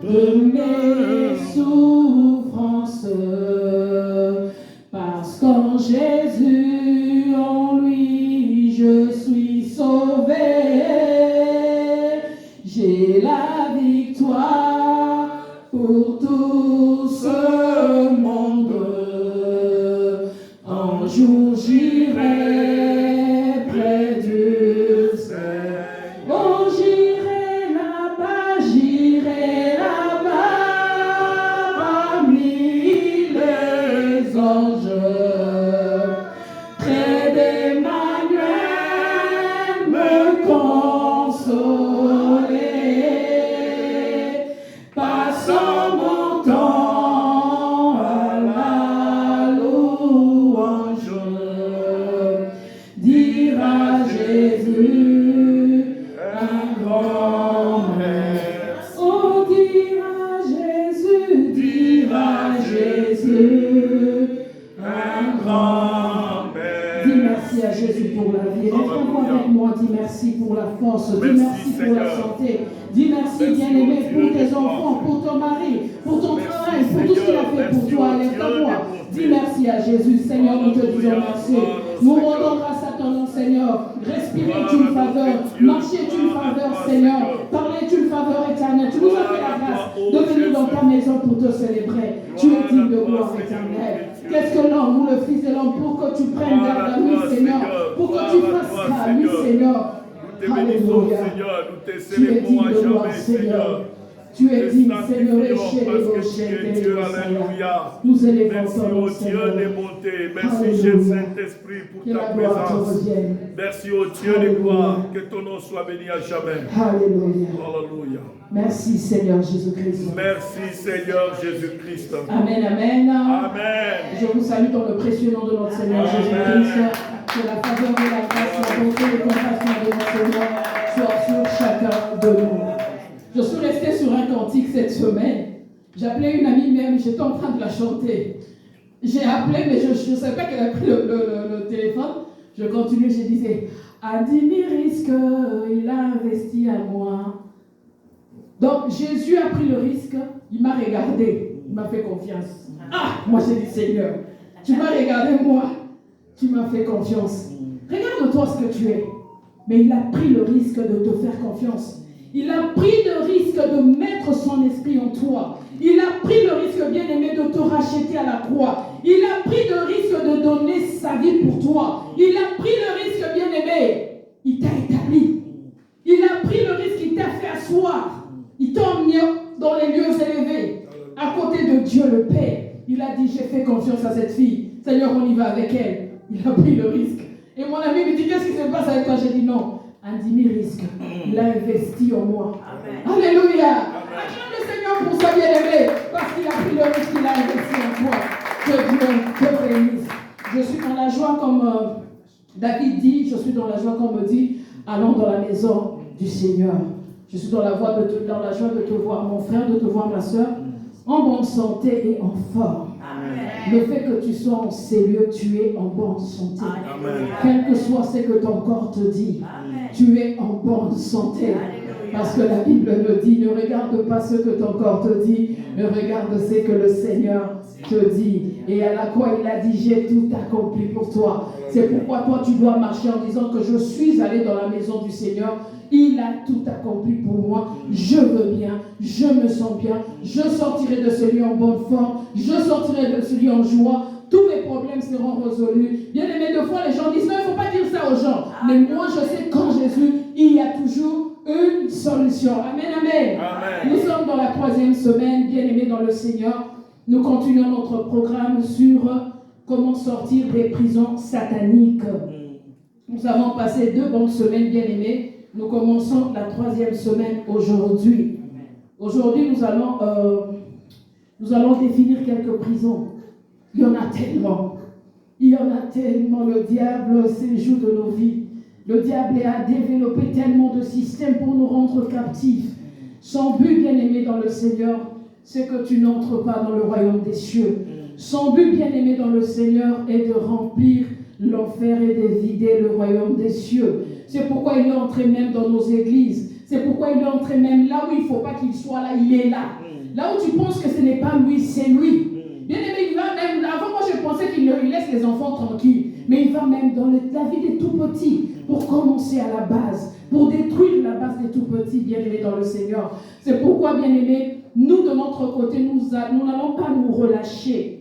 de mes souffrances. Parce qu'en Jésus, en lui, je suis sauvé. J'ai la victoire pour tout ce monde. Un jour j'irai près du Seigneur. Oh, j'irai là-bas parmi les anges. Près d'Emmanuel me consoler. Passant mon temps à la louange, dire à Jésus un grand merci. Oh, dire à Jésus un grand merci. Dis merci à Jésus pour la vie. Répondez avec moi, dis merci pour la force, dis merci pour la santé. Dis merci, bien-aimé, pour tes enfants, pour ton mari, pour ton travail, pour tout ce qu'il a fait pour toi. Lève-toi. Dis merci à Jésus. Seigneur, nous te disons merci. Nous rendons grâce à ton nom, Seigneur. Respirer est une faveur. Marcher est une faveur, Seigneur. Parler est une faveur éternelle. Tu nous as fait la grâce de venir dans ta maison pour te célébrer. Tu es digne de gloire éternelle. Qu'est-ce que l'homme ou le Fils de l'homme pour que tu prennes garde à lui, Seigneur, pour que tu fasses cas à lui, Seigneur. Alléluia. Tu es digne de gloire, Seigneur. Tu es digne, Seigneur, nous élevons ton nom, Seigneur. Merci, Saint-Esprit, pour ta présence. Merci au Dieu de gloire. Que ton nom soit béni à jamais. Alléluia. Alléluia. Merci, Seigneur Jésus-Christ. Merci, Seigneur Jésus-Christ. Amen, amen. Amen. Je vous salue dans le précieux nom de notre Seigneur Jésus-Christ. Que la faveur de la grâce, la bonté et la compassion de notre Seigneur soient sur chacun de nous. Je suis restée sur un cantique cette semaine. J'appelais une amie même, j'étais en train de la chanter. J'ai appelé, mais je ne savais pas qu'elle a pris le téléphone. Je continuais, je disais, à 10 000 risques, il a investi à moi. Donc Jésus a pris le risque, il m'a regardé, il m'a fait confiance. Ah, moi j'ai dit, Seigneur, tu m'as regardé moi, tu m'as fait confiance. Regarde-toi ce que tu es. Mais il a pris le risque de te faire confiance. Il a pris le risque de mettre son esprit en toi. Il a pris le risque, bien-aimé, de te racheter à la croix. Il a pris le risque de donner sa vie pour toi. Il a pris le risque, bien-aimé. Il t'a établi. Il a pris le risque, il t'a fait asseoir. Il t'a emmené dans les lieux élevés, à côté de Dieu le Père. Il a dit, j'ai fait confiance à cette fille. Seigneur, on y va avec elle. Il a pris le risque. Et mon ami me dit, qu'est-ce qui se passe avec toi? J'ai dit, non. Un 10 000 risques. Il a investi en moi. Amen. Alléluia. Acclame le Seigneur pour sa bien-aimée. Parce qu'il a pris le risque, il a investi en toi. Que Dieu te bénisse. Je suis dans la joie comme David dit. Je suis dans la joie comme me dit. Allons dans la maison du Seigneur. Je suis dans la joie de te voir, mon frère, de te voir, ma soeur, en bonne santé et en forme. Amen. Le fait que tu sois en ces lieux, tu es en bonne santé. Amen. Quel que soit ce que ton corps te dit, amen, tu es en bonne santé. Alléluia. Parce que la Bible me dit, ne regarde pas ce que ton corps te dit, mais regarde ce que le Seigneur te dit. Et à la croix, il a dit, j'ai tout accompli pour toi. C'est pourquoi toi, tu dois marcher en disant que je suis allé dans la maison du Seigneur. Il a tout accompli pour moi. Je veux bien, je me sens bien. Je sortirai de ce lieu en bonne forme. Je sortirai de ce lieu en joie. Tous mes problèmes seront résolus. Bien aimé, deux fois, les gens disent, non, il ne faut pas dire ça aux gens. Mais moi, je sais qu'en Jésus, il y a toujours une solution. Amen, amen. Amen. Nous sommes dans la 3e semaine, bien aimé dans le Seigneur. Nous continuons notre programme sur comment sortir des prisons sataniques. Nous avons passé 2 bonnes semaines, bien aimés. Nous commençons la 3e semaine aujourd'hui. Aujourd'hui, nous allons définir quelques prisons. Il y en a tellement. Il y en a tellement. Le diable séjoue de nos vies. Le diable a développé tellement de systèmes pour nous rendre captifs. Son but, bien-aimé dans le Seigneur, c'est que tu n'entres pas dans le royaume des cieux. Son but, bien-aimé dans le Seigneur, est de remplir l'enfer et de vider le royaume des cieux. C'est pourquoi il est entré même dans nos églises. C'est pourquoi il est entré même là où il ne faut pas qu'il soit là, il est là. Là où tu penses que ce n'est pas lui, c'est lui. Bien aimé, il va même, avant moi je pensais qu'il laisse les enfants tranquilles, mais il va même dans la vie des tout petits pour commencer à la base, pour détruire la base des tout petits, bien aimés dans le Seigneur. C'est pourquoi, bien aimé, nous de notre côté, nous n'allons pas nous relâcher.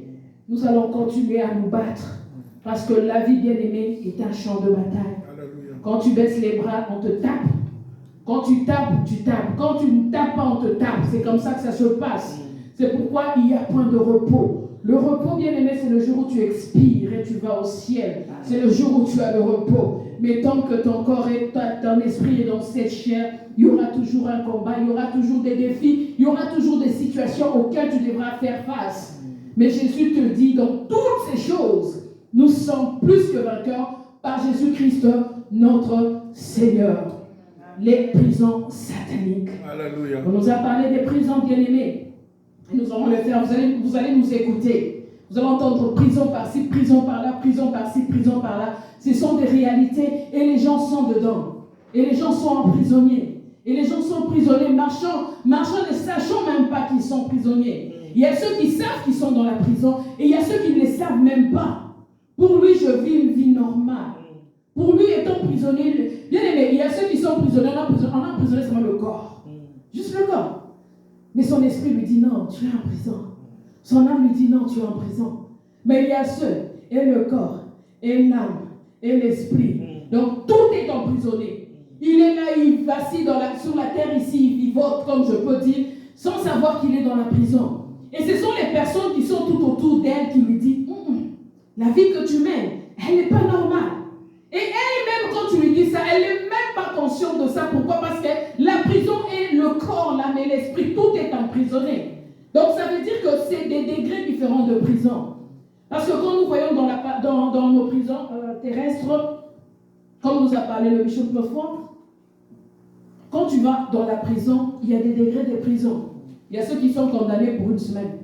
Nous allons continuer à nous battre. Parce que la vie, bien aimée, est un champ de bataille. Alléluia. Quand tu baisses les bras, on te tape. Quand tu tapes, tu tapes. Quand tu ne tapes pas, on te tape. C'est comme ça que ça se passe. C'est pourquoi il y a point de repos. Le repos, bien aimé, c'est le jour où tu expires et tu vas au ciel. C'est le jour où tu as le repos. Mais tant que ton corps et ton esprit est dans cette chair, il y aura toujours un combat, il y aura toujours des défis, il y aura toujours des situations auxquelles tu devras faire face. Mais Jésus te dit, dans toutes ces choses, nous sommes plus que vainqueurs par Jésus-Christ, notre Seigneur. Les prisons sataniques. Alléluia. On nous a parlé des prisons bien-aimées. Et nous allons le faire. Vous allez nous écouter. Vous allez entendre prison par-ci, prison par-là, prison par-ci, prison par-là. Ce sont des réalités et les gens sont dedans. Et les gens sont emprisonnés. Et les gens sont prisonniers, marchant ne sachant même pas qu'ils sont prisonniers. Il y a ceux qui savent qu'ils sont dans la prison et il y a ceux qui ne les savent même pas. Pour lui, je vis une vie normale. Pour lui, étant prisonnier, bien aimé, il y a ceux qui sont prisonniers, on a emprisonné seulement le corps. Juste le corps. Mais son esprit lui dit non, tu es en prison. Son âme lui dit non, tu es en prison. Mais il y a ceux, et le corps, et l'âme, et l'esprit. Donc tout est emprisonné. Il est là, il vacille sur la terre ici, il vivote, comme je peux dire, sans savoir qu'il est dans la prison. Et ce sont les personnes qui sont tout autour d'elle qui lui disent la vie que tu mènes, elle n'est pas normale. Et elle-même, quand tu lui dis ça, elle n'est même pas consciente de ça. Pourquoi? Parce que la prison est le corps, l'âme et l'esprit, tout est emprisonné. Donc ça veut dire que c'est des degrés différents de prison. Parce que quand nous voyons dans nos prisons terrestres, comme nous a parlé le bishop Lefort, quand tu vas dans la prison, il y a des degrés de prison. Il y a ceux qui sont condamnés pour une semaine.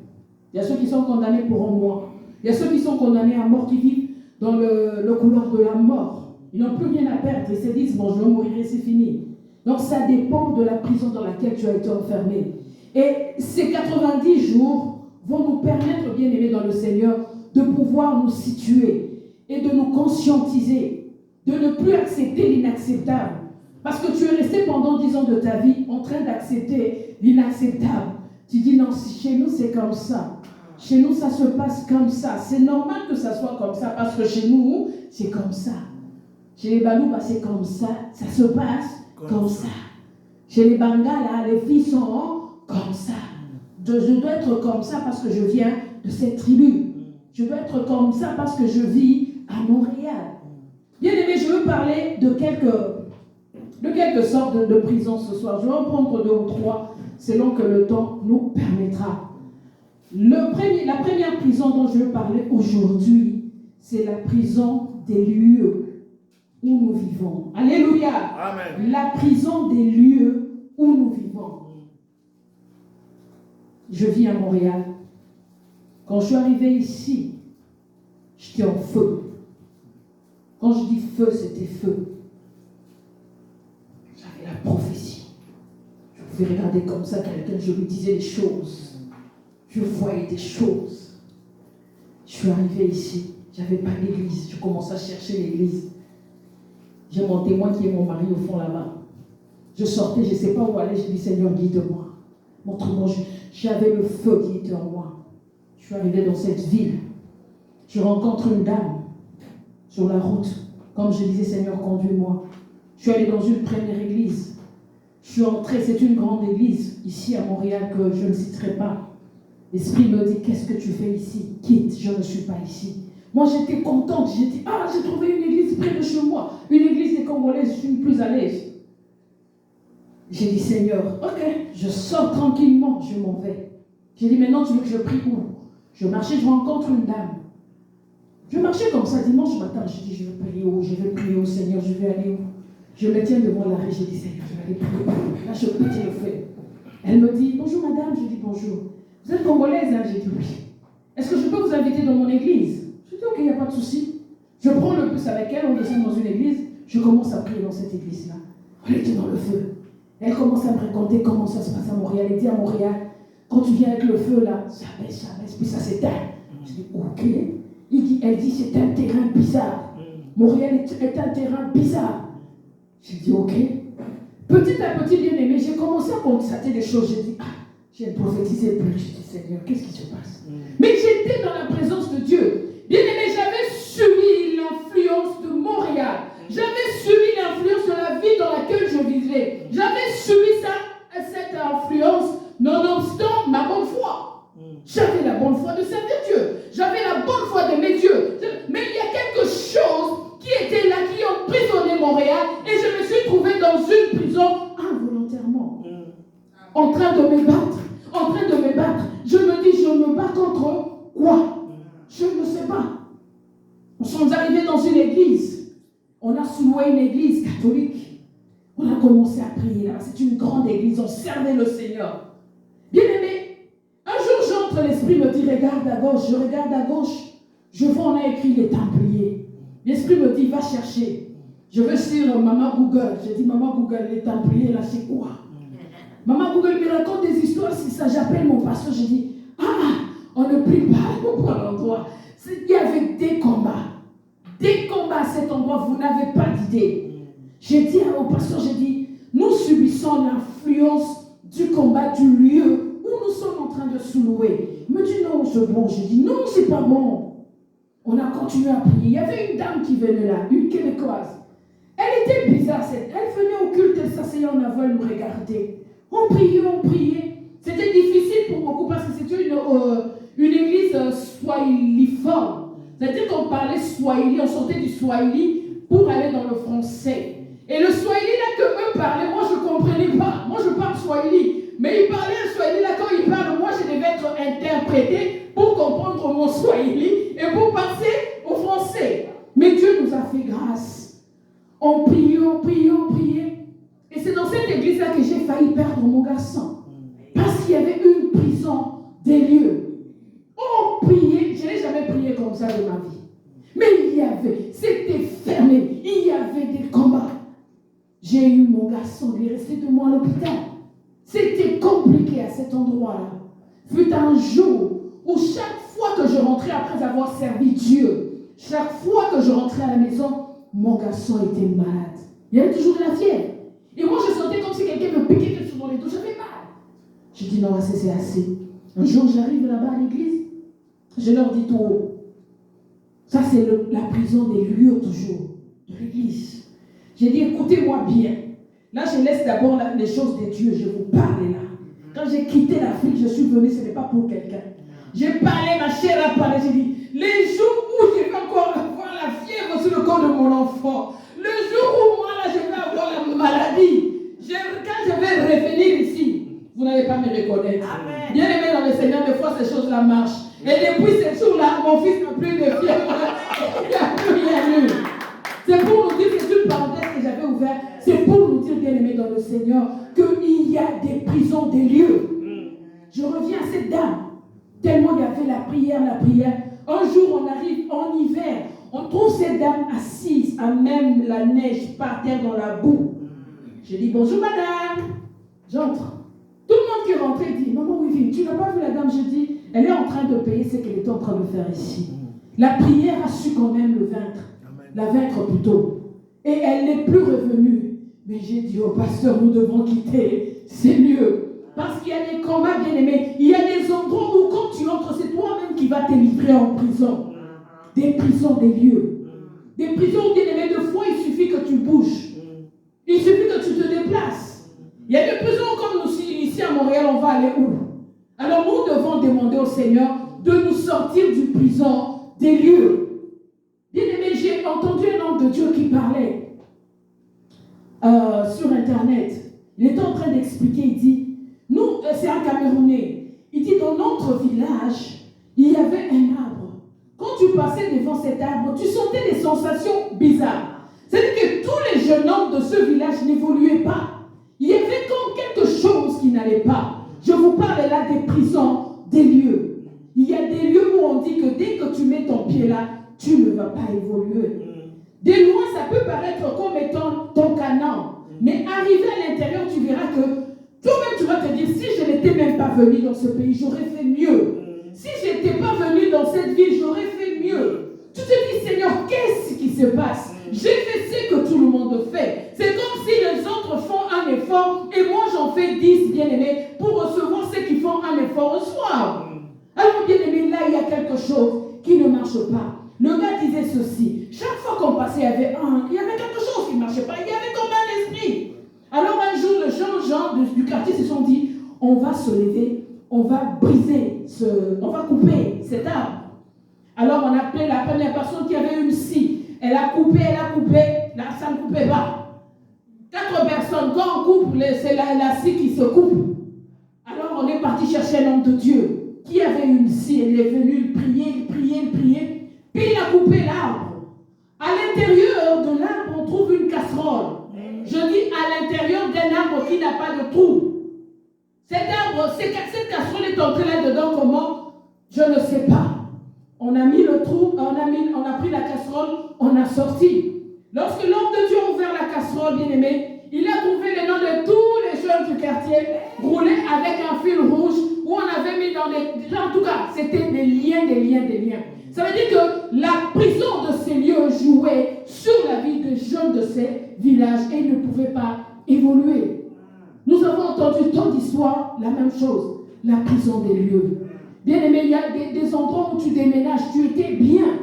Il y a ceux qui sont condamnés pour un mois. Il y a ceux qui sont condamnés à mort, qui vivent dans le couloir de la mort. Ils n'ont plus rien à perdre. Ils se disent, bon, je vais mourir et c'est fini. Donc ça dépend de la prison dans laquelle tu as été enfermé. Et ces 90 jours vont nous permettre, bien aimés dans le Seigneur, de pouvoir nous situer et de nous conscientiser, de ne plus accepter l'inacceptable. Parce que tu es resté pendant 10 ans de ta vie en train d'accepter l'inacceptable. Tu dis non, chez nous c'est comme ça. Chez nous ça se passe comme ça. C'est normal que ça soit comme ça parce que chez nous c'est comme ça. Chez les Balous, c'est comme ça. Ça se passe comme ça. Chez les Bangala, les filles sont comme ça. Je dois être comme ça parce que je viens de cette tribu. Je dois être comme ça parce que je vis à Montréal. Bien aimé, je veux parler de quelques sortes de prisons ce soir. Je vais en prendre 2 ou 3 selon que le temps nous permettra. La première prison dont je veux parler aujourd'hui, c'est la prison des lieux où nous vivons. Alléluia. Amen. La prison des lieux où nous vivons. Je vis à Montréal. Quand je suis arrivé ici, j'étais en feu. Quand je dis feu, c'était feu. J'avais la prophétie. Je pouvais regarder comme ça quelqu'un, je lui disais des choses. Je voyais des choses. Je suis arrivé ici, j'avais pas d'église. Je commençais à chercher l'église. J'ai mon témoin qui est mon mari au fond là-bas. Je sortais, je ne sais pas où aller, je dis Seigneur, guide-moi. Montre-moi, j'avais le feu qui était en moi. Je suis arrivé dans cette ville. Je rencontre une dame sur la route. Comme je disais, Seigneur, conduis-moi. Je suis allé dans une première église. Je suis entré, c'est une grande église ici à Montréal que je ne citerai pas. L'Esprit me dit, qu'est-ce que tu fais ici? Quitte, je ne suis pas ici. Moi, j'étais contente. J'ai dit, j'ai trouvé une église près de chez moi. Une église des Congolais, je suis plus à l'aise. J'ai dit, Seigneur, ok, je sors tranquillement, je m'en vais. J'ai dit, maintenant, tu veux que je prie où? Je marchais, je rencontre une dame. Je marchais comme ça dimanche matin. Je dis, je vais prier où? Je vais prier au Seigneur, je vais aller où? Je me tiens devant l'arrêt, j'ai dit, Seigneur, je vais aller prier. Là, je pétais le feu. Elle me dit, bonjour madame. Je dis, bonjour. Vous êtes congolaise, hein? J'ai dit, oui. Est-ce que je peux vous inviter dans mon église? Je dis, ok, il n'y a pas de souci. Je prends le bus avec elle, on descend dans une église. Je commence à prier dans cette église-là. On était dans le feu. Elle commence à me raconter comment ça se passe à Montréal. Elle dit à Montréal, quand tu viens avec le feu là, ça baisse, puis ça s'éteint. Je dis, ok. Elle dit, c'est un terrain bizarre. Montréal est un terrain bizarre. J'ai dit, ok. Petit à petit, bien aimé, j'ai commencé à constater des choses. J'ai dit, j'ai prophétisé plus. J'ai dit, Seigneur, qu'est-ce qui se passe? Mais j'étais dans la présence de Dieu. Bien aimé, j'avais subi l'influence de Montréal. J'avais subi l'influence de la vie dans laquelle je vivais. J'avais subi cette influence, nonobstant ma bonne foi. J'avais la bonne foi de servir Dieu. J'avais la bonne foi d'aimer Dieu. Mais il y a quelque chose qui était là, qui emprisonnait Montréal, et je me suis trouvé dans une prison involontairement. En train de me battre. Je me dis, je me bats contre quoi? Je ne sais pas. Nous sommes arrivés dans une église. On a souloué une église catholique. On a commencé à prier là. C'est une grande église. On servait le Seigneur. Bien aimé, un jour j'entre, l'esprit me dit, regarde à gauche. Je regarde à gauche. Je vois, on a écrit les Templiers. L'esprit me dit, va chercher. Je vais sur Maman Google. J'ai dit, Maman Google, les Templiers là, c'est quoi? Maman Google me raconte des histoires, c'est ça. J'appelle mon pasteur, je dis, on ne prie pas au bon endroit. Il y avait des combats. Des combats à cet endroit, vous n'avez pas d'idée. J'ai dit au pasteur, j'ai dit, nous subissons l'influence du combat du lieu où nous sommes en train de sous-louer. Il me dit, non, c'est bon. J'ai dit, non, c'est pas bon. On a continué à prier. Il y avait une dame qui venait là, une Québécoise. Elle était bizarre. Elle venait au culte, elle s'asseyait en avant, elle nous regardait. On priait. C'était difficile pour beaucoup parce que c'était une église swahiliforme. C'est-à-dire qu'on parlait swahili, on sortait du swahili pour aller dans le français. Et le swahili là que eux parlaient, moi je ne comprenais pas. Moi je parle swahili. Mais ils parlaient le swahili là, quand ils parlent, moi je devais être interprété pour comprendre mon swahili et pour passer au français. Mais Dieu nous a fait grâce. On priait. Et c'est dans cette église-là que j'ai failli perdre mon garçon. Parce qu'il y avait une prison des lieux. On priait, je n'ai jamais prié comme ça de ma vie. Mais c'était fermé, il y avait des combats. J'ai eu mon garçon, il est resté 2 mois à l'hôpital. C'était compliqué à cet endroit-là. Fut un jour où chaque fois que je rentrais après avoir servi Dieu, chaque fois que je rentrais à la maison, mon garçon était malade. Il y avait toujours de la fièvre. Et moi, je sentais comme si quelqu'un me piquait quelque chose dans les dos. J'avais mal. Je dis non, c'est assez. Un jour, j'arrive là-bas à l'église. Je leur dis tout haut. Ça, c'est la prison des lieux toujours, de l'église. J'ai dit, écoutez-moi bien. Là, je laisse d'abord les choses de Dieu. Je vous parle là. Quand j'ai quitté l'Afrique, je suis venu, ce n'est pas pour quelqu'un. J'ai parlé, ma chair a parlé. J'ai dit, les jours où je vais encore avoir la fièvre sur le corps de mon enfant, le jour où moi, là, je vais avoir la maladie, quand je vais revenir ici, vous n'allez pas me reconnaître. Amen. Bien aimé dans le Seigneur, des fois, ces choses-là marchent. Et depuis ces jours-là, mon fils n'a plus de fièvre. Il n'y a plus rien eu. C'est pour nous dire, c'est une parenthèse que j'avais ouverte, c'est pour nous dire, bien aimé dans le Seigneur, qu'il y a des prisons, des lieux. Je reviens à cette dame. Tellement il y avait la prière. Un jour, on arrive en hiver. On trouve cette dame assise à même la neige par terre dans la boue. Je dis bonjour madame. J'entre. Tout le monde qui est rentré dit maman Wivine, tu n'as pas vu la dame? Je dis elle est en train de payer ce qu'elle est en train de faire ici. La prière a su quand même le vaincre. La vaincre plutôt. Et elle n'est plus revenue. Mais j'ai dit au pasteur, nous devons quitter ces lieux. Parce qu'il y a des combats bien aimés. Il y a des endroits où quand tu entres, c'est toi-même qui vas te livrer en prison. Des prisons, des lieux. Des prisons bien aimés, de fois, il suffit que tu bouges. Il suffit que tu te déplaces. Il y a des prisons comme nous, ici à Montréal, on va aller où? Alors nous devons demander au Seigneur de nous sortir du prison, des lieux. Bien aimé, j'ai entendu un homme de Dieu qui parlait sur Internet. Il était en train d'expliquer, il dit, nous, c'est un Camerounais. Il dit, dans notre village, il y avait un arbre. Quand tu passais devant cet arbre, tu sentais des sensations bizarres. C'est-à-dire que tous les jeunes hommes de ce village n'évoluaient pas. Il y avait comme quelque chose qui n'allait pas. Je vous parle là des prisons, des lieux. Il y a des lieux où on dit que dès que tu mets ton pied là, tu ne vas pas évoluer. De loin, ça peut paraître comme étant ton Canaan. Mais arrivé à l'intérieur, tu verras que toi-même, tu vas te dire, si je n'étais n'étais même pas venu dans ce pays, j'aurais fait mieux. Si je n'étais pas venu dans cette ville, j'aurais fait mieux. Tu te dis, Seigneur, qu'est-ce qui se passe? J'ai fait ce que tout le monde fait. C'est comme si les autres font un effort et moi j'en fais 10, bien-aimés, pour recevoir ceux qui font un effort au soir. Alors, bien-aimés, là, il y a quelque chose qui ne marche pas. Le gars disait ceci. Chaque fois qu'on passait, il y avait quelque chose qui ne marchait pas. Il y avait comme un esprit. Alors, un jour, les gens du quartier se sont dit, on va se lever, on va briser, on va couper cet arbre. Alors, on a appelé la première personne qui avait une scie. Elle a coupé, là, ça ne coupait pas. 4 personnes, quand on coupe, c'est la scie qui se coupe. Alors, on est parti chercher un homme de Dieu qui avait une scie. Il est venu, il priait. Puis, il a coupé l'arbre. À l'intérieur de l'arbre, on trouve une casserole. Je dis à l'intérieur d'un arbre qui n'a pas de trou. Cet arbre, cette casserole est entrée là-dedans comment? Je ne sais pas. On a mis le trou, on a pris la casserole, on a sorti. Lorsque l'homme de Dieu a ouvert la casserole, bien aimé, il a trouvé les noms de tous les jeunes du quartier, roulés avec un fil rouge, où on avait mis dans les... En tout cas, c'était des liens. Ça veut dire que la prison de ces lieux jouait sur la vie des jeunes de ces villages et ils ne pouvaient pas évoluer. Nous avons entendu tant d'histoires, la même chose, la prison des lieux. Bien aimé, il y a des endroits où tu déménages, tu étais bien.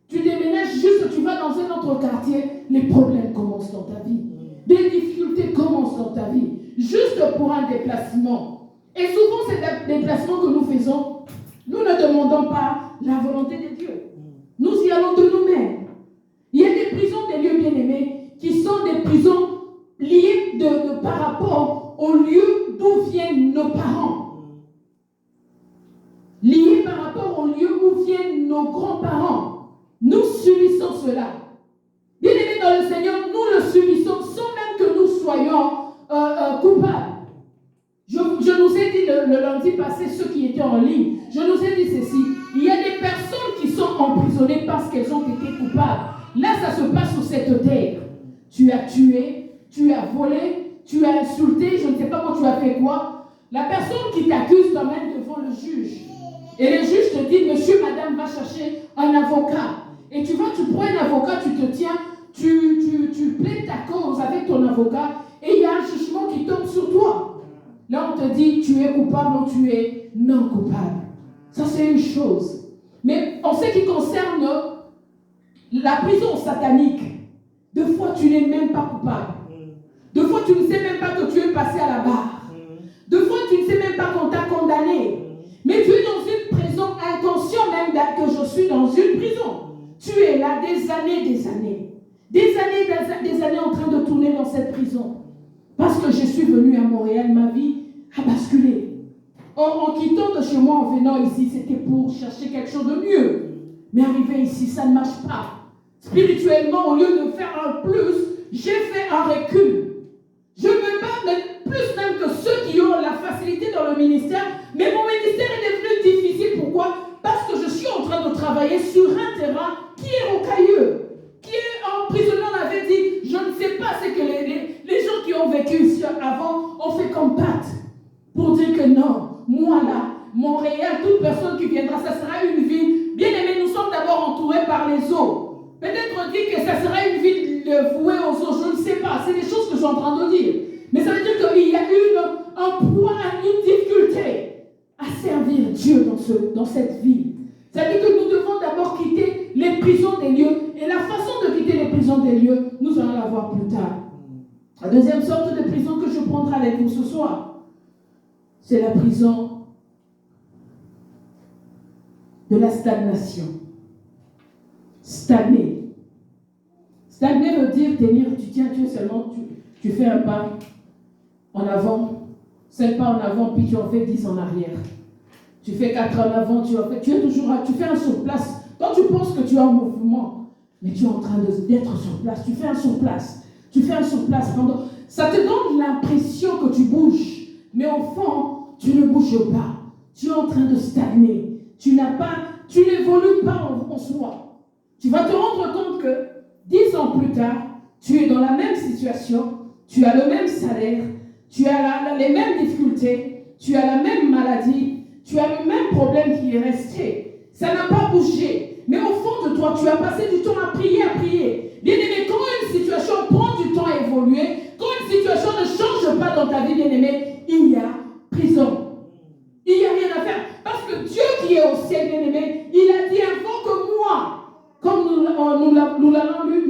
Tu déménages juste, tu vas dans un autre quartier, les problèmes commencent dans ta vie. Des difficultés commencent dans ta vie, juste pour un déplacement. Et souvent, ces déplacements que nous faisons, nous ne demandons pas la volonté de Dieu. Nous y allons de nous-mêmes. Il y a des prisons des lieux bien-aimés qui sont des prisons liées par rapport au lieu d'où viennent nos parents. Liées par rapport au lieu où viennent nos grands-parents. Nous subissons cela. Bien-aimés dans le Seigneur, nous le subissons sans même que nous soyons coupables. Je nous ai dit le lundi passé, ceux qui étaient en ligne, je nous ai dit ceci. Il y a des personnes qui sont emprisonnées parce qu'elles ont été coupables. Là, ça se passe sur cette terre. Tu as tué, tu as volé, tu as insulté, je ne sais pas quand tu as fait quoi. La personne qui t'accuse t'emmène devant le juge. Et le juge te dit, monsieur, madame, va chercher un avocat. Et tu prends un avocat, tu te tiens, tu plaides ta cause avec ton avocat et il y a un jugement qui tombe sur toi. Là, on te dit, tu es coupable ou tu es non coupable. Ça, c'est une chose. Mais en ce qui concerne la prison satanique, deux fois, tu n'es même pas coupable. Deux fois, tu ne sais même pas que tu es passé à la barre. Deux fois, tu ne sais même pas qu'on t'a condamné. Mais tu es dans une prison, inconscient même que je suis dans une prison. Tu es là des années en train de tourner dans cette prison. Parce que je suis venu à Montréal, ma vie a basculé. Or, en quittant de chez moi, en venant ici, c'était pour chercher quelque chose de mieux. Mais arrivé ici, ça ne marche pas. Spirituellement, au lieu de faire un plus, j'ai fait un recul. Je me bats plus même que ceux qui ont la facilité dans le ministère, mais mon ministère est devenu difficile. Pourquoi? Parce que je suis en train de travailler sur un terrain qui est rocailleux, qui est emprisonné. On avait dit, je ne sais pas ce que les gens qui ont vécu ici avant ont fait comme patte pour dire que non, moi là, Montréal, toute personne qui viendra, ça sera une ville. Bien aimé, nous sommes d'abord entourés par les eaux. Peut-être on dit que ça sera une ville vouée aux eaux, je ne sais pas. C'est des choses que je suis en train de dire. Mais ça veut dire qu'il y a un poids, une difficulté à servir Dieu dans cette vie. Ça veut dire que nous devons d'abord quitter les prisons des lieux. Et la façon de quitter les prisons des lieux, nous allons la voir plus tard. La deuxième sorte de prison que je prendrai avec vous ce soir, c'est la prison de la stagnation. Stagner. Stagner veut dire tenir, tu tiens Dieu seulement, tu fais un pas en avant, 5 pas en avant, puis tu en fais 10 en arrière. Tu fais 4 en avant, tu es toujours tu fais un surplace. Quand tu penses que tu es en mouvement, mais tu es en train d'être sur place, tu fais un surplace. Tu fais un surplace pendant... Ça te donne l'impression que tu bouges, mais au fond, tu ne bouges pas. Tu es en train de stagner. Tu n'évolues pas en soi. Tu vas te rendre compte que 10 ans plus tard, tu es dans la même situation, tu as le même salaire, tu as les mêmes difficultés, tu as la même maladie, tu as le même problème qui est resté. Ça n'a pas bougé. Mais au fond de toi, tu as passé du temps à prier, Bien-aimé, quand une situation prend du temps à évoluer, quand une situation ne change pas dans ta vie, bien-aimé, il y a prison. Il n'y a rien à faire. Parce que Dieu qui est au ciel, bien-aimé, il a dit invoque-moi. Comme nous l'avons lu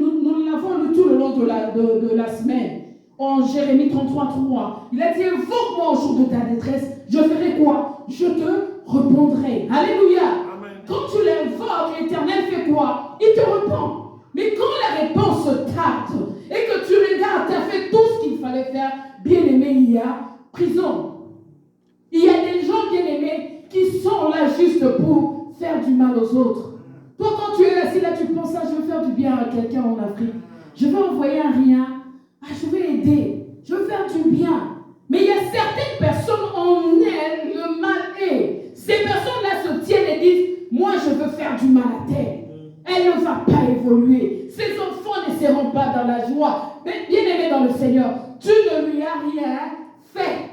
tout le long de la semaine. En Jérémie 33:3. Il a dit invoque-moi au jour de ta détresse. Je ferai quoi? Je te répondrai. Alléluia. Amen. Quand tu l'invoques, l'Éternel fait quoi? Il te répond. Mais quand la réponse tarde et que tu regardes, tu as fait tout ce qu'il fallait faire, bien-aimé, il y a prison. Il y a des gens, bien-aimés, qui sont là juste pour faire du mal aux autres. Toi, quand tu es assis là, tu penses, je vais faire du bien à quelqu'un en Afrique. Je vais envoyer un rien. Je vais aider. Je vais faire du bien. Mais il y a certaines personnes en elles, le mal est. Ces personnes-là se tiennent et disent, moi, je veux faire du mal à terre. Elle ne va pas évoluer. Ses enfants ne seront pas dans la joie. Mais bien aimé dans le Seigneur, tu ne lui as rien fait.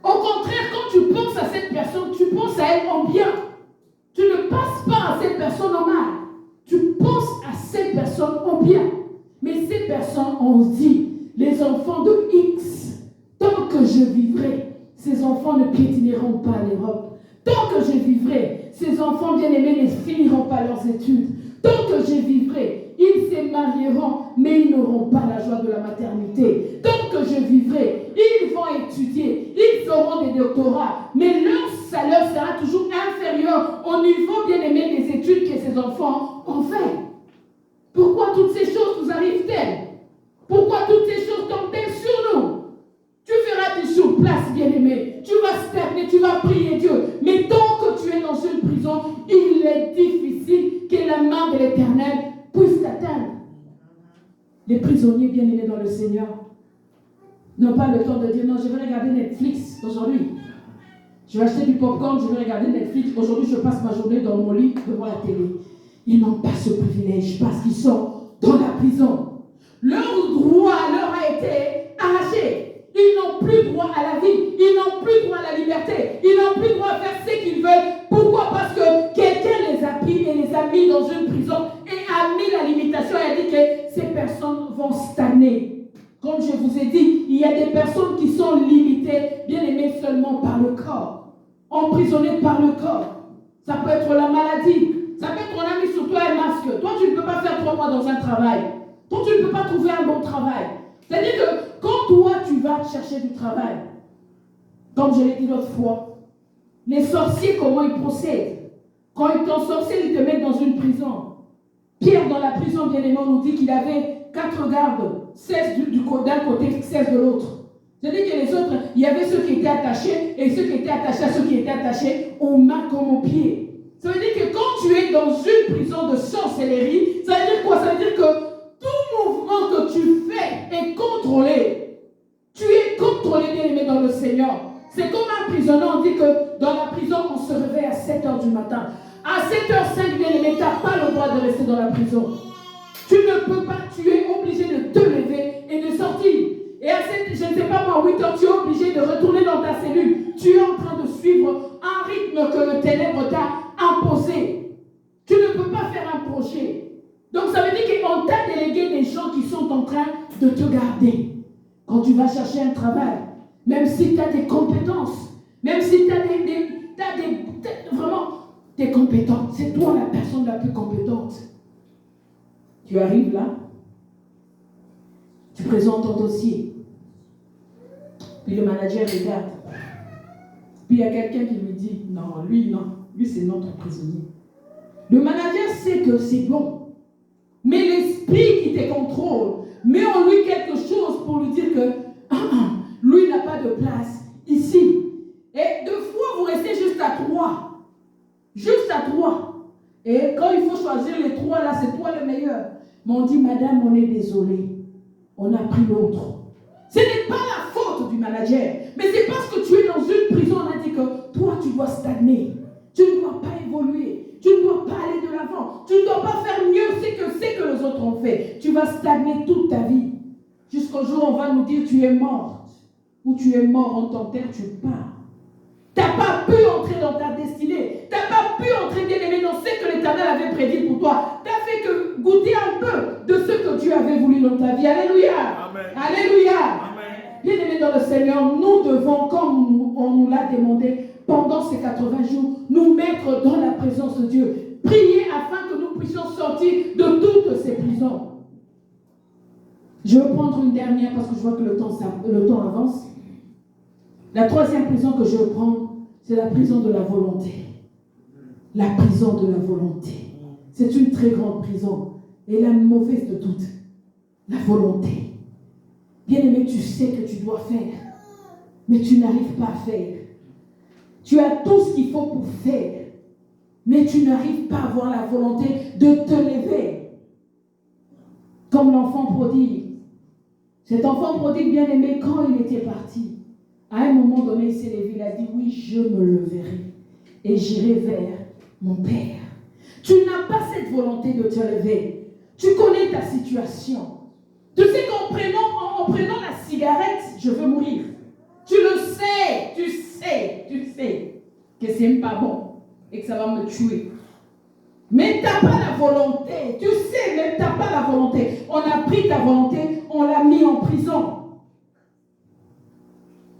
Au contraire, quand tu penses à cette personne, tu penses à elle en bien. Tu ne penses pas à cette personne en mal. Tu penses à cette personne en bien. Mais ces personnes ont dit, les enfants de X, tant que je vivrai, ces enfants ne piétineront pas l'Europe. Tant que je vivrai, ces enfants bien-aimés ne finiront pas leurs études. Tant que je vivrai, ils se marieront, mais ils n'auront pas la joie de la maternité. Tant que je vivrai, ils vont étudier, ils feront des doctorats, mais leur salaire sera toujours inférieur au niveau bien-aimé des études que ces enfants ont fait. Pourquoi toutes ces choses nous arrivent-elles? Pourquoi toutes ces choses tombent-elles sur nous? Tu feras du surplace, bien-aimé. Tu vas stagner, tu vas prier Dieu. Mais tant que tu es dans une prison, il est difficile que la main de l'Éternel puisse t'atteindre. Les prisonniers bien-aimés dans le Seigneur n'ont pas le temps de dire non, je vais regarder Netflix aujourd'hui. Je vais acheter du popcorn, je vais regarder Netflix. Aujourd'hui, je passe ma journée dans mon lit devant la télé. Ils n'ont pas ce privilège parce qu'ils sont dans la prison. Leur droit leur a été arraché. Ils n'ont plus droit à la vie. Ils n'ont plus droit à la liberté. Ils n'ont plus droit à faire ce qu'ils veulent. Pourquoi? Parce que quelqu'un les a pris et les a mis dans une prison et a mis la limitation et a dit que ces personnes vont stagner. Comme je vous ai dit, il y a des personnes qui sont limitées, bien aimées seulement par le corps. Emprisonnées par le corps. Ça peut être la maladie. Ça peut être on a mis sur toi un masque. Toi, tu ne peux pas faire 3 mois dans un travail. Toi, tu ne peux pas trouver un bon travail. C'est-à-dire que quand toi, tu vas chercher du travail, comme je l'ai dit l'autre fois, les sorciers, comment ils procèdent? Quand ils t'ensorcellent, ils te mettent dans une prison. Pierre, dans la prison, bien aimé, on nous dit qu'il avait 4 gardes, 16 d'un côté, 16 de l'autre. C'est-à-dire que les autres, il y avait ceux qui étaient attachés, et ceux qui étaient attachés à ceux qui étaient attachés aux mains comme aux pieds. Ça veut dire que quand tu es dans une prison de sorcellerie, ça veut dire quoi? Ça veut dire que tout mouvement que tu fais est contrôlé. Tu es contrôlé, bien aimé dans le Seigneur. C'est comme un prisonnier, on dit que dans la prison, on se réveille à 7h du matin. À 7h05, bien aimé, tu n'as pas le droit de rester dans la prison. Tu ne peux pas, tu es obligé de te lever et de sortir. Et à 7, je ne sais pas moi, 8h, tu es obligé de retourner dans ta cellule. Tu es en train de suivre un rythme que le ténèbre t'a imposé. Tu ne peux pas faire un projet. Donc ça veut dire qu'on t'a délégué des gens qui sont en train de te garder. Quand tu vas chercher un travail, même si tu as des compétences, même si tu as vraiment des compétences, c'est toi la personne la plus compétente. Tu arrives là, tu présentes ton dossier, puis le manager regarde, puis il y a quelqu'un qui lui dit, non, lui c'est notre prisonnier. Le manager sait que c'est bon, mais l'esprit qui te contrôle met en lui quelque chose pour lui dire que lui n'a pas de place ici. Et 2 fois, vous restez juste à 3. Juste à 3. Et quand il faut choisir les 3, là, c'est toi le meilleur. Mais on dit, madame, on est désolé. On a pris l'autre. Ce n'est pas la faute du manager. Mais c'est parce que tu es dans une prison, on a dit que toi, tu dois stagner. Tu ne dois pas évoluer. Tu ne dois pas aller de l'avant. Tu ne dois pas faire mieux ce que les autres ont fait. Tu vas stagner toute ta vie. Jusqu'au jour où on va nous dire, tu es mort. Ou tu es mort, on t'enterre, tu pars. Tu n'as pas pu entrer dans ta destinée. Tu n'as pas pu entrer, bien-aimé, dans ce que l'Éternel avait prédit pour toi. Tu as fait que goûter un peu de ce que Dieu avait voulu dans ta vie. Alléluia. Amen. Alléluia. Amen. Bien-aimé dans le Seigneur, nous devons, comme on nous l'a demandé, pendant ces 80 jours, nous mettre dans la présence de Dieu. Prier afin que nous puissions sortir de toutes ces prisons. Je vais prendre une dernière parce que je vois que le temps avance. La troisième prison que je vais prendre, c'est la prison de la volonté. La prison de la volonté. C'est une très grande prison. Et la mauvaise de toutes. La volonté. Bien-aimé, tu sais que tu dois faire. Mais tu n'arrives pas à faire. Tu as tout ce qu'il faut pour faire. Mais tu n'arrives pas à avoir la volonté de te lever. Comme l'enfant prodigue. Cet enfant prodigue, bien-aimé, quand il était parti, à un moment donné, il s'est levé, il a dit, oui, je me leverai et j'irai vers mon Père. Tu n'as pas cette volonté de te lever. Tu connais ta situation. Tu sais qu'en prenant la cigarette, je veux mourir. Tu le sais que c'est pas bon et que ça va me tuer. Mais tu n'as pas la volonté. Tu sais, mais tu n'as pas la volonté. On a pris ta volonté, on l'a mis en prison.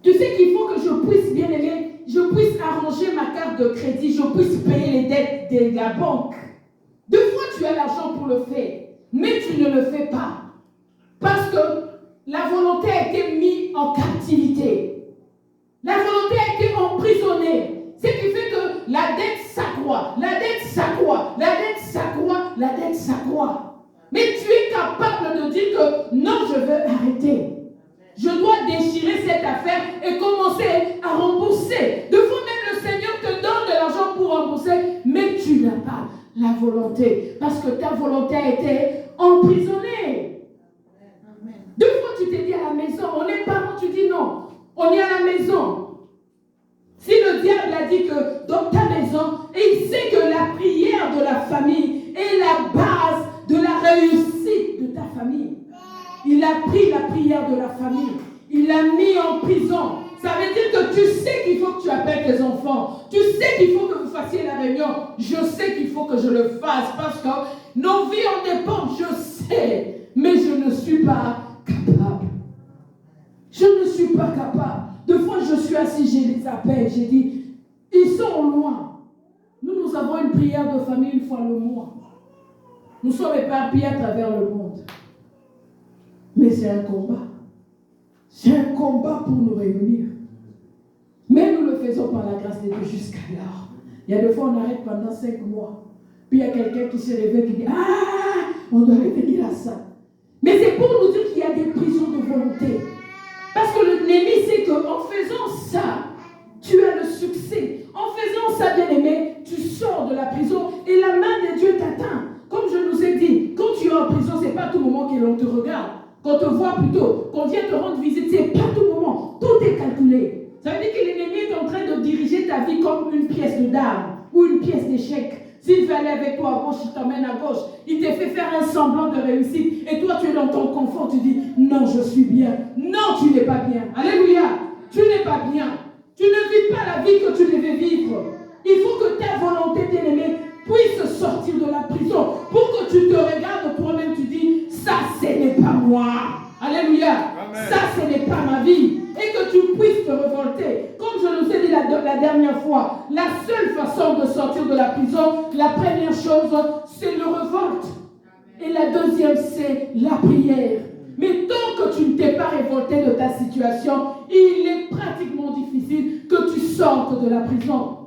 Tu sais qu'il faut que je puisse, bien aimer, je puisse arranger ma carte de crédit, je puisse payer les dettes de la banque. Deux fois, tu as l'argent pour le faire, mais tu ne le fais pas. Parce que la volonté a été mise en captivité. La volonté a été emprisonnée. Ce qui fait que la dette s'accroît, la dette s'accroît, la dette s'accroît, la dette s'accroît. Mais tu es capable de dire que non, je veux arrêter. Je dois déchirer cette affaire et commencer à rembourser. Deux fois même le Seigneur te donne de l'argent pour rembourser, mais tu n'as pas la volonté. Parce que ta volonté a été emprisonnée. Deux fois tu t'es dit à la maison, on est parents, tu dis non, on est à la maison. Si le diable a dit que dans ta maison, et il sait que la prière de la famille est la base de la réussite de ta famille. Il a pris la prière de la famille, il l'a mis en prison. Ça veut dire que tu sais qu'il faut que tu appelles tes enfants. Tu sais qu'il faut que vous fassiez la réunion. Je sais qu'il faut que je le fasse parce que nos vies en dépendent. Je sais, mais je ne suis pas capable. Je ne suis pas capable. Deux fois, je suis assis, je les appelle, j'ai dit, ils sont loin. Nous avons une prière de famille une fois le mois. Nous sommes éparpillés à travers le monde. Mais c'est un combat. C'est un combat pour nous réunir. Mais nous le faisons par la grâce de Dieu jusqu'alors. Il y a des fois, on arrête pendant 5 mois. Puis il y a quelqu'un qui se réveille qui dit, ah, on doit revenir à ça. Mais c'est pour nous dire qu'il y a des prisons de volonté. Parce que l'ennemi sait qu'en faisant ça, tu as le succès. En faisant ça, bien-aimé, tu sors de la prison et la main de Dieu t'atteint. Comme je nous ai dit, quand tu es en prison, ce n'est pas tout moment que l'on te regarde. Qu'on te voit plutôt, qu'on vient te rendre visite, ce n'est pas tout moment. Tout est calculé. Ça veut dire que l'ennemi est en train de diriger ta vie comme une pièce de dame ou une pièce d'échec. S'il veut aller avec toi à gauche, il t'emmène à gauche. Il te fait faire un semblant de réussite. Et toi, tu es dans ton confort. Tu dis, non, je suis bien. Non, tu n'es pas bien. Alléluia. Tu n'es pas bien. Tu ne vis pas la vie que tu devais vivre. Il faut que ta volonté, bien-aimée, puisse sortir de la prison. Pour que tu te regardes toi-même, tu dis, ça, ce n'est pas moi. Alléluia. Amen. Ça, ce n'est pas ma vie. Et que tu puisses te révolter. Comme je nous ai dit la dernière fois, la seule façon de sortir de la prison, la première chose, c'est le révolte. Et la deuxième, c'est la prière. Mais tant que tu ne t'es pas révolté de ta situation, il est pratiquement difficile que tu sortes de la prison.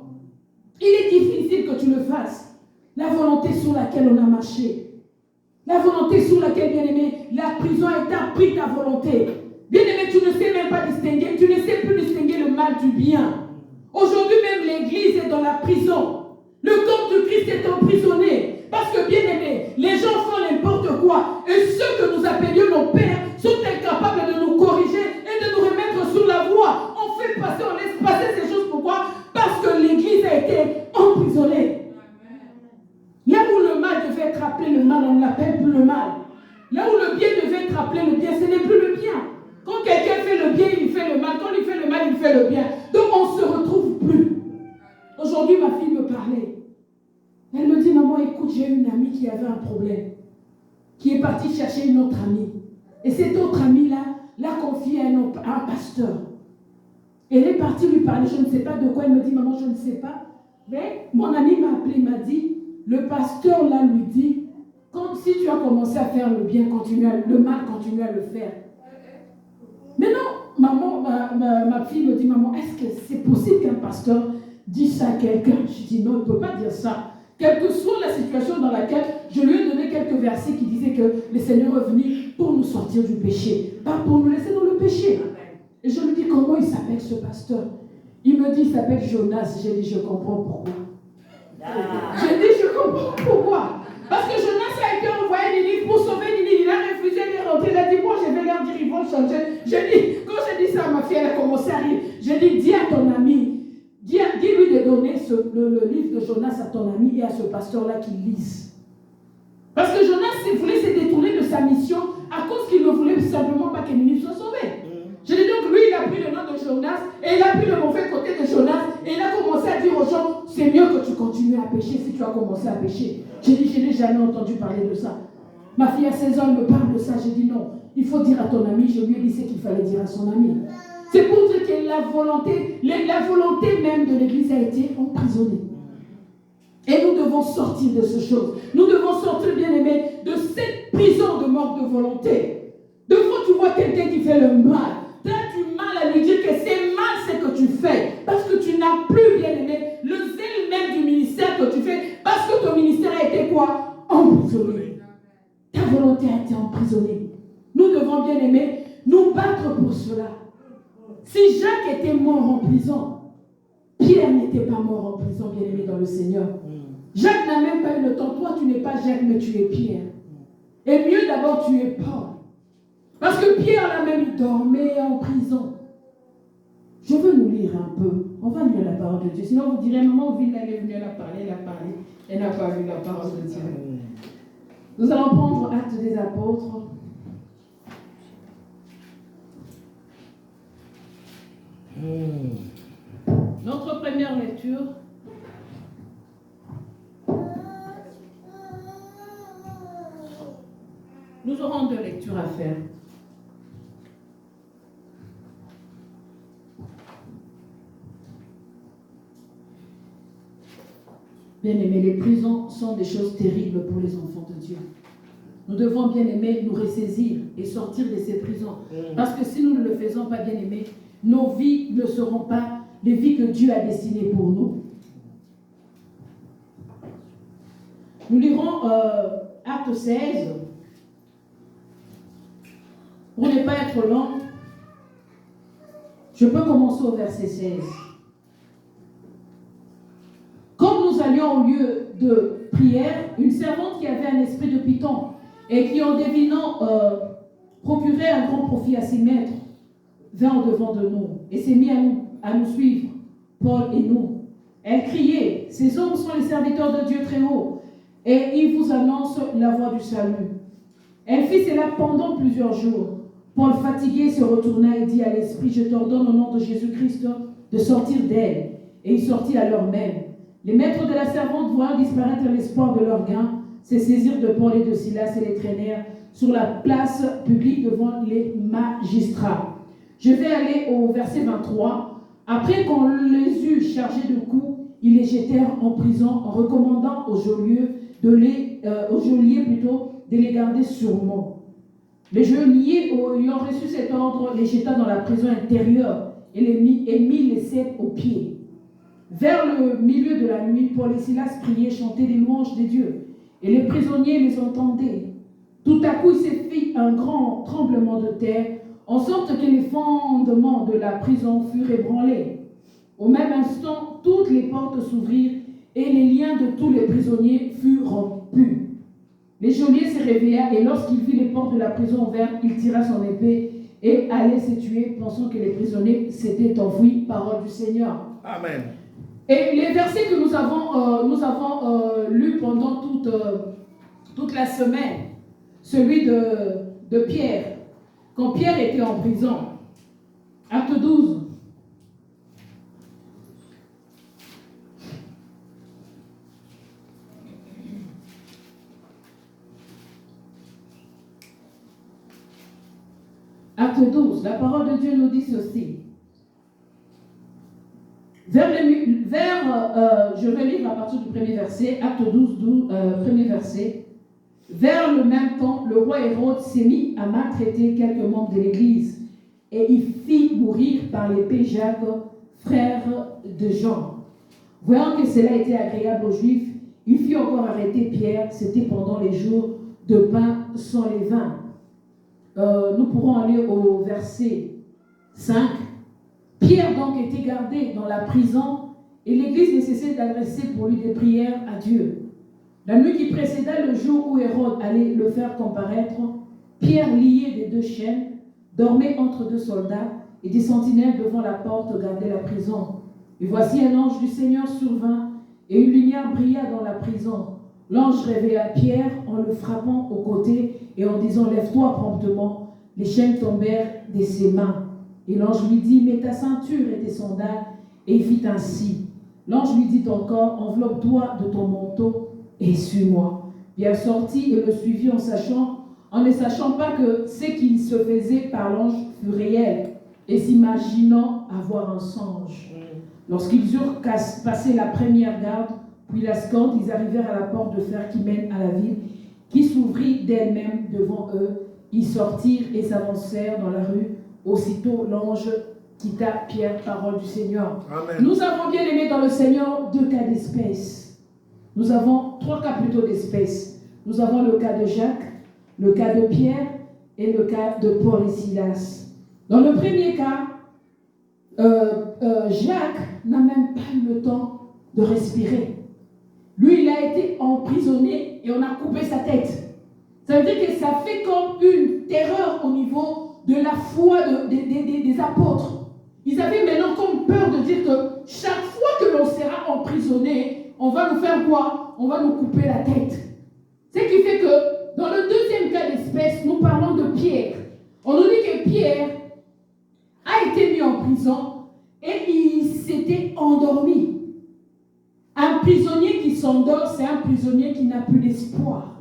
Il est difficile que tu le fasses. La volonté sur laquelle on a marché. La volonté sur laquelle, bien-aimé, la prison est appris ta volonté. Bien-aimé, tu ne sais même pas distinguer, tu ne sais plus distinguer le mal du bien. Aujourd'hui même, l'Église est dans la prison. Le corps de Christ est emprisonné. Parce que, bien-aimé, les gens font n'importe quoi. Et ceux que nous appelions nos pères sont incapables de nous corriger et de nous remettre sur la voie. On fait passer, on laisse passer ces choses. Pourquoi? Parce que l'Église a été emprisonnée. Là où le mal devait être appelé le mal, on ne l'appelle plus le mal. Là où le bien devait être appelé le bien, ce n'est plus le bien. Quand quelqu'un fait le bien, il fait le mal. Quand il fait le mal, il fait le bien. Donc on ne se retrouve plus. qui avait un problème, qui est parti chercher une autre amie. Et cette autre amie-là l'a confiée à un pasteur. Elle est partie lui parler, je ne sais pas de quoi. Elle me dit, maman, je ne sais pas. Mais mon ami m'a appelé, il m'a dit, le pasteur là lui dit, comme si tu as commencé à faire le bien, le mal, continue à le faire. Mais non, maman, ma fille me dit, maman, est-ce que c'est possible qu'un pasteur dise ça à quelqu'un? Je dis, non, il ne peut pas dire ça. Quelle que soit la situation dans laquelle je lui ai donné quelques versets qui disaient que le Seigneur est venu pour nous sortir du péché, pas pour nous laisser dans le péché. Et je lui dis, comment il s'appelle ce pasteur? Il me dit, il s'appelle Jonas. J'ai dit, je comprends pourquoi. J'ai dit, je comprends pourquoi. Parce que Jonas a été envoyé Ninive pour sauver Ninive. Il a refusé de rentrer. Il a dit, moi, je vais leur dire, ils vont changer. Quand j'ai dit ça à ma fille, elle a commencé à rire. J'ai dit, dis à ton ami, dis-lui de donner le livre de Jonas à ton ami et à ce pasteur-là qu'il lise. Parce que Jonas, il voulait se détourner de sa mission à cause qu'il ne voulait simplement pas que Ninive soit sauvée. Je dis donc, lui, il a pris le nom de Jonas et il a pris le mauvais côté de Jonas et il a commencé à dire aux gens, c'est mieux que tu continues à pécher si tu as commencé à pécher. J'ai dit, je n'ai jamais entendu parler de ça. Ma fille à 16 ans, elle me parle de ça. J'ai dit, non, il faut dire à ton ami. Je lui ai dit ce qu'il fallait dire à son ami. C'est pour dire que la volonté même de l'Église a été emprisonnée. Et nous devons sortir de ce chose. Nous devons sortir, bien aimés, de cette prison de manque de volonté. De fois, tu vois quelqu'un qui fait le mal. Tu as du mal à lui dire que c'est mal ce que tu fais. Parce que tu n'as plus, bien aimé, le zèle même du ministère que tu fais. Parce que ton ministère a été quoi? Emprisonné. Ta volonté a été emprisonnée. Nous devons, bien aimé, nous battre pour cela. Si Jacques était mort en prison, Pierre n'était pas mort en prison, bien aimé dans le Seigneur. Jacques n'a même pas eu le temps. Toi, tu n'es pas Jacques, mais tu es Pierre. Et mieux d'abord, tu es Paul. Parce que Pierre, là même, il dormait en prison. Je veux nous lire un peu. On va lire la parole de Dieu. Sinon, vous direz, maman, Villa, elle est venue, elle a parlé. Elle n'a pas vu la parole de Dieu. Nous allons prendre Actes des Apôtres. Notre première lecture. Nous aurons 2 lectures à faire. Bien aimés, les prisons sont des choses terribles pour les enfants de Dieu. Nous devons, bien aimés, nous ressaisir et sortir de ces prisons. Parce que si nous ne le faisons pas, bien aimés, nos vies ne seront pas les vies que Dieu a destinées pour nous. Nous lirons Acte 16. Pour ne pas être long, je peux commencer au verset 16. Comme nous allions au lieu de prière, une servante qui avait un esprit de python et qui, en devinant, procurait un grand profit à ses maîtres, vint au-devant de nous et s'est mis à nous suivre, Paul et nous. Elle criait, ces hommes sont les serviteurs de Dieu très haut et ils vous annoncent la voie du salut. Elle fit cela pendant plusieurs jours. Paul, fatigué, se retourna et dit à l'esprit, je t'ordonne au nom de Jésus-Christ de sortir d'elle. Et il sortit à l'heure même. Les maîtres de la servante, voyant disparaître l'espoir de leur gain, se saisirent de Paul et de Silas et les traînèrent sur la place publique devant les magistrats. Je vais aller au verset 23. Après qu'on les eut chargés de coups, ils les jetèrent en prison en recommandant aux geôliers de les garder sûrement. Les geôliers, ayant reçu cet ordre, les jeta dans la prison intérieure et mit les 7 aux pieds. Vers le milieu de la nuit, Paul et Silas priaient, chantaient des louanges des dieux, et les prisonniers les entendaient. Tout à coup, il s'est fait un grand tremblement de terre, en sorte que les fondements de la prison furent ébranlés. Au même instant, toutes les portes s'ouvrirent, et les liens de tous les prisonniers furent rompus. Les geôliers se réveilla et lorsqu'il vit les portes de la prison ouvertes, il tira son épée et allait se tuer, pensant que les prisonniers s'étaient enfuis. Parole du Seigneur. Amen. Et les versets que nous avons lus pendant toute la semaine, celui de Pierre, quand Pierre était en prison, Acte 12. Acte 12, la parole de Dieu nous dit ceci. Je vais lire à partir du premier verset, Acte 12, premier verset. Vers le même temps, le roi Hérode s'est mis à maltraiter quelques membres de l'Église et il fit mourir par l'épée Jacques, frère de Jean. Voyant que cela était agréable aux Juifs, il fit encore arrêter Pierre. C'était pendant les jours de pain sans levain. Nous pourrons aller au verset 5. Pierre donc était gardé dans la prison et l'Église ne cessait d'adresser pour lui des prières à Dieu. La nuit qui précéda le jour où Hérode allait le faire comparaître, Pierre, lié des 2 chaînes, dormait entre 2 soldats et des sentinelles devant la porte gardaient la prison. Et voici un ange du Seigneur survint et une lumière brilla dans la prison. L'ange réveilla Pierre en le frappant au côté et en disant « Lève-toi promptement ». Les chaînes tombèrent de ses mains. Et l'ange lui dit « Mets ta ceinture et tes sandales ». Et il fit ainsi. L'ange lui dit encore « Enveloppe-toi de ton manteau et suis-moi ». Pierre sortit et le suivit en ne sachant pas que ce qu'il se faisait par l'ange fut réel et s'imaginant avoir un songe. Lorsqu'ils eurent passé la première garde, puis la seconde, ils arrivèrent à la porte de fer qui mène à la ville, qui s'ouvrit d'elle-même devant eux. Ils sortirent et s'avancèrent dans la rue. Aussitôt, l'ange quitta Pierre, parole du Seigneur. Amen. Nous avons bien aimé dans le Seigneur 2 cas d'espèce. Nous avons 3 cas plutôt d'espèce. Nous avons le cas de Jacques, le cas de Pierre et le cas de Paul et Silas. Dans le premier cas, Jacques n'a même pas eu le temps de respirer. Lui, il a été emprisonné et on a coupé sa tête. Ça veut dire que ça fait comme une terreur au niveau de la foi des apôtres. Ils avaient maintenant comme peur de dire que chaque fois que l'on sera emprisonné, on va nous faire quoi? On va nous couper la tête. Ce qui fait que dans le deuxième cas d'espèce, nous parlons de Pierre. On nous dit que Pierre a été mis en prison et il s'était endormi. Un prisonnier qui s'endort, c'est un prisonnier qui n'a plus d'espoir.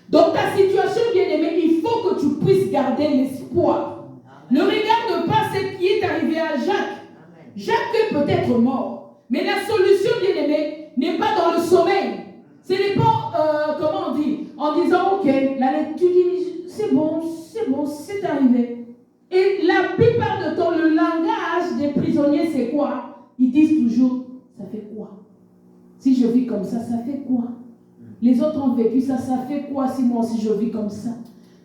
Dans ta situation, bien-aimé, il faut que tu puisses garder l'espoir. Ne regarde pas ce qui est arrivé à Jacques. Jacques est peut-être mort. Mais la solution, bien-aimé, n'est pas dans le sommeil. Ce n'est pas, comment on dit, en disant, ok, tu dis, c'est bon, c'est arrivé. Et la plupart du temps, le langage des prisonniers, c'est quoi? Ils disent toujours, ça fait quoi? Si je vis comme ça fait quoi? Les autres ont vécu ça fait quoi si moi aussi je vis comme ça?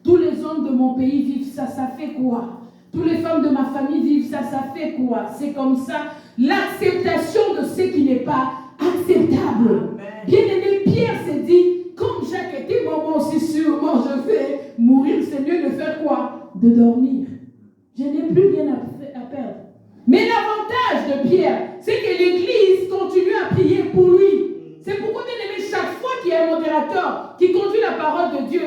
Tous les hommes de mon pays vivent ça fait quoi? Toutes les femmes de ma famille vivent ça fait quoi? C'est comme ça. L'acceptation de ce qui n'est pas acceptable. Bien-aimé, Pierre s'est dit, comme Jacques était mort, moi aussi sûrement je vais mourir, c'est mieux de faire quoi? De dormir. Je n'ai plus rien à perdre. Mais l'avantage de Pierre, c'est que l'Église continue à prier pour lui. C'est pourquoi, bien aimé, chaque fois qu'il y a un modérateur qui conduit la parole de Dieu,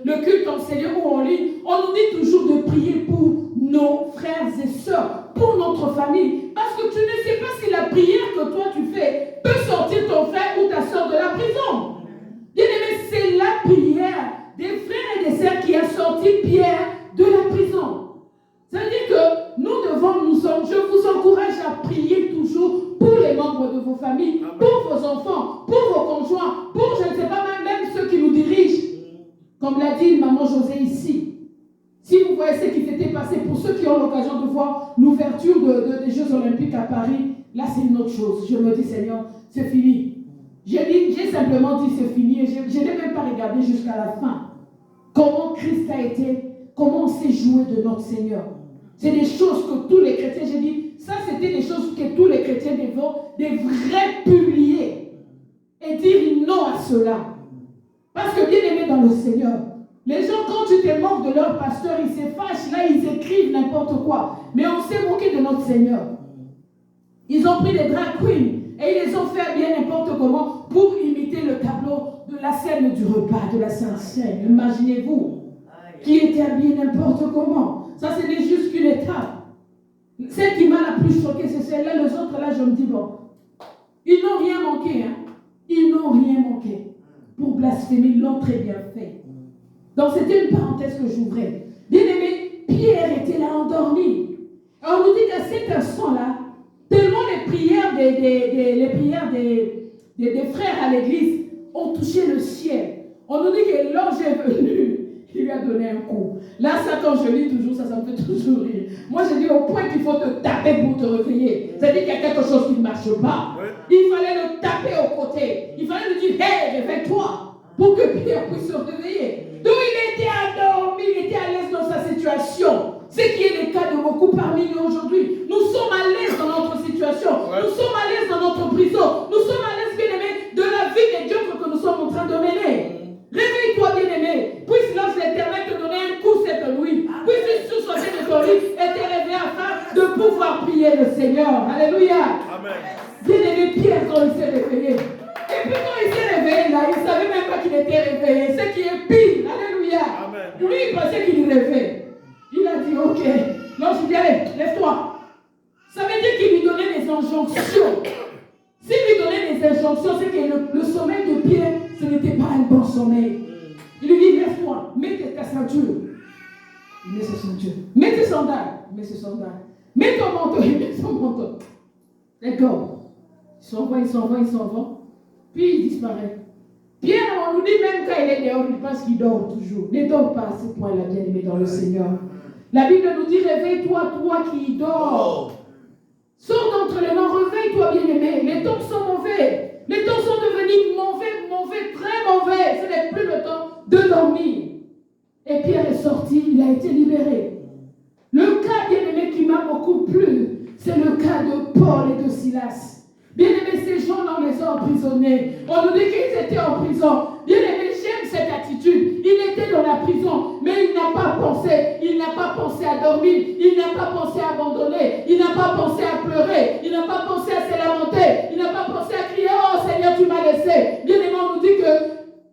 le culte enseigné ou en ligne, on nous dit toujours de prier pour nos frères et sœurs, pour notre famille. Parce que tu ne sais pas si la prière que toi tu fais peut sortir ton frère ou ta sœur de la prison. Bien aimé, c'est la prière des frères et des sœurs qui a sorti Pierre de la prison. Ça veut dire que je vous encourage à prier toujours pour les membres de vos familles, pour vos enfants, pour vos conjoints, pour, je ne sais pas, même ceux qui nous dirigent. Comme l'a dit maman José ici. Si vous voyez ce qui s'était passé, pour ceux qui ont l'occasion de voir l'ouverture des Jeux Olympiques à Paris, là c'est une autre chose. Je me dis, Seigneur, c'est fini. J'ai simplement dit c'est fini et je n'ai même pas regardé jusqu'à la fin. Comment Christ a été, comment on s'est joué de notre Seigneur. C'est des choses que tous les chrétiens, j'ai dit, ça c'était des choses que tous les chrétiens devraient publier et dire non à cela. Parce que bien aimé dans le Seigneur, les gens quand tu te moques de leur pasteur, ils se fâchent, là ils écrivent n'importe quoi. Mais on s'est moqué de notre Seigneur. Ils ont pris des drag queens et ils les ont fait bien n'importe comment pour imiter le tableau de la scène du repas, de la Sainte Seine. Imaginez-vous, qui était habillé n'importe comment. Ça, c'est juste qu'une étape. Celle qui m'a la plus choquée, c'est celle-là. Les autres, là, je me dis, bon, ils n'ont rien manqué. Hein? Ils n'ont rien manqué. Pour blasphémer, ils l'ont très bien fait. Donc, c'était une parenthèse que j'ouvrais. Bien aimé, Pierre était là endormi. On nous dit qu'à cet instant-là, tellement les prières des frères à l'église ont touché le ciel. On nous dit que l'ange est venu, il lui a donné un coup. Là, ça, quand je lis toujours, ça me fait toujours rire. Moi, je dis au point qu'il faut te taper pour te réveiller. C'est-à-dire qu'il y a quelque chose qui ne marche pas. Il fallait le taper au côté. Il fallait lui dire, hey, réveille-toi, pour que Pierre puisse se réveiller. Donc, il était endormi, il était à l'aise dans sa situation. Ce qui est le cas de beaucoup parmi nous aujourd'hui. Nous sommes à l'aise dans notre situation. Nous sommes à l'aise dans notre prison. Nous sommes à l'aise, bien-aimés, de la vie médiocre que nous sommes en train de mener. Réveille-toi, bien-aimé. Puisse l'ange de l'Éternel te donner un coup cette nuit. Puisse tu sauter de ton lit et te réveiller afin de pouvoir prier le Seigneur. Alléluia. Amen. Bien-aimé, Pierre, quand il s'est réveillé. Et puis quand il s'est réveillé là, il ne savait même pas qu'il était réveillé. Ce qui est pire. Alléluia. Amen. Lui, il pensait qu'il rêvait. Il a dit, ok. L'ange dit, allez, lève-toi. Ça veut dire qu'il lui donnait des injonctions. S'il lui donnait des injonctions, c'est que le sommeil de Pierre, ce n'était pas un bon sommeil. Il lui dit, lève-toi, mets ta ceinture. Il met ses ceintures. Mets tes sandales. Il met ses sandales. Mets ton manteau. Il met son manteau. D'accord. Il s'en va. Puis il disparaît. Pierre, on nous dit même quand il est dehors, il pense qu'il dort toujours. Ne dors pas à ce point-là, bien-aimé dans le Seigneur. La Bible nous dit, réveille-toi, toi qui dors. Sors d'entre les morts, réveille-toi, bien-aimé. Les temps sont mauvais. Les temps sont devenus mauvais, très mauvais. Ce n'est plus le temps de dormir. Et Pierre est sorti, il a été libéré. Le cas, bien-aimé, qui m'a beaucoup plu, c'est le cas de Paul et de Silas. Bien-aimé, ces gens, on les a emprisonnés. On nous dit qu'ils étaient en prison. Bien-aimé, j'aime cette attitude. Il était dans la prison, mais il n'a pas pensé. Il n'a pas pensé à dormir. Il n'a pas pensé à abandonner. Il n'a pas pensé à pleurer. Il n'a pas pensé à se lamenter. Il n'a pas pensé à crier, oh Seigneur, tu m'as laissé. Bien-aimé, on nous dit que